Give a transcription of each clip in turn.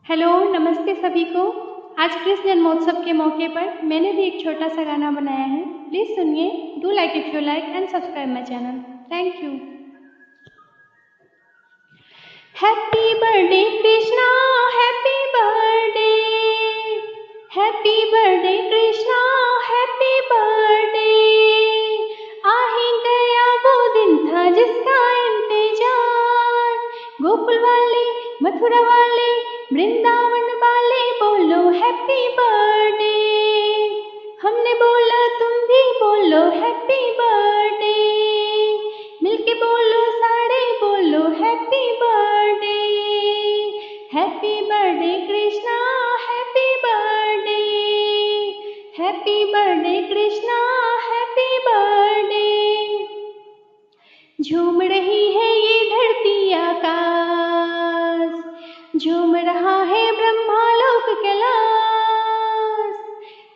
Hello, नमस्ते सभी को। आज कृष्ण जन्मोत्सव के मौके पर मैंने भी एक छोटा सा गाना बनाया है। प्लीज़ सुनिए। Do like if you like and subscribe my channel. Thank you. Happy birthday Krishna, happy birthday, happy birthday Krishna, happy birthday. आ ही गया वो दिन था जिसका इंतजार, गोकुल वाले, मथुरा वाले, वृंदावन वाले बोलो हैप्पी बर्थडे। हमने बोला तुम भी बोलो हैप्पी बर्थडे, मिलके बोलो सारे बोलो happy birthday. Happy birthday Krishna, happy birthday, happy birthday Krishna, happy birthday. झूम रही है ये धरती आकाश, झूम रहा है ब्रह्मालोक कैलाश,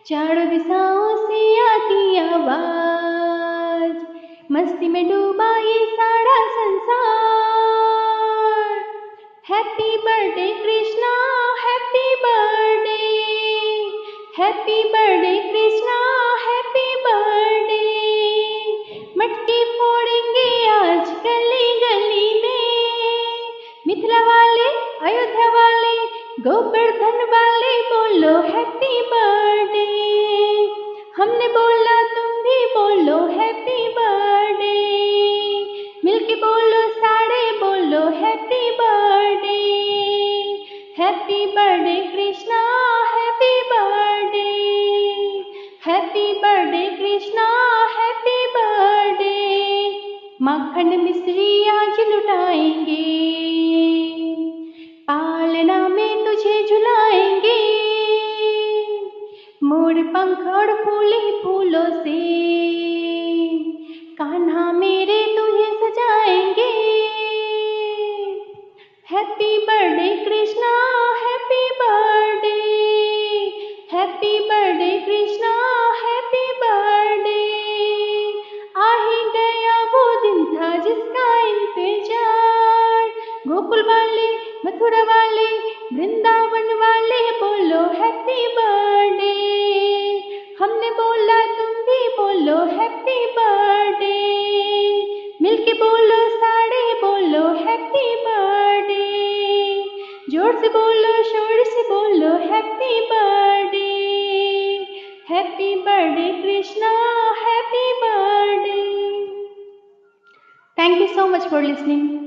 चारों दिशाओं से आती आवाज, मस्ती में डूबा ये सारा संसार। Happy birthday Krishna, happy birthday, happy birthday Krishna, happy birthday. मटकी फोड़ेंगे आज गली गली में, मिथिला वाले, अयोध्या वाले, गोवर्धन वाले बोलो हैप्पी बर्थडे। हमने बोला तुम भी बोलो हैप्पी बर्थडे, मिलके बोलो सारे बोलो happy birthday. Happy birthday Krishna, happy birthday, happy birthday Krishna, happy birthday. माखन मिश्री आज लुटाएंगे, पालना में तुझे झुलाएंगे, मोर पंख और फूले फूलों से कान्हा मेरे तुझे सजाएंगे। Happy birthday Krishna, happy birthday, happy birthday Krishna, happy birthday. आ ही गया वो दिन था जिसका इंतजार, गोकुल वाले, मथुरा वाले, वृंदावन वाले बोलो हैप्पी बर्थडे। हमने बोला तुम भी बोलो हैप्पी बर्थडे, मिलके बोलो सारे बोलो हैप्पी बर्थडे। जोर से बोलो शोर से बोलो happy birthday, happy birthday Krishna, happy birthday. Thank you so much for listening.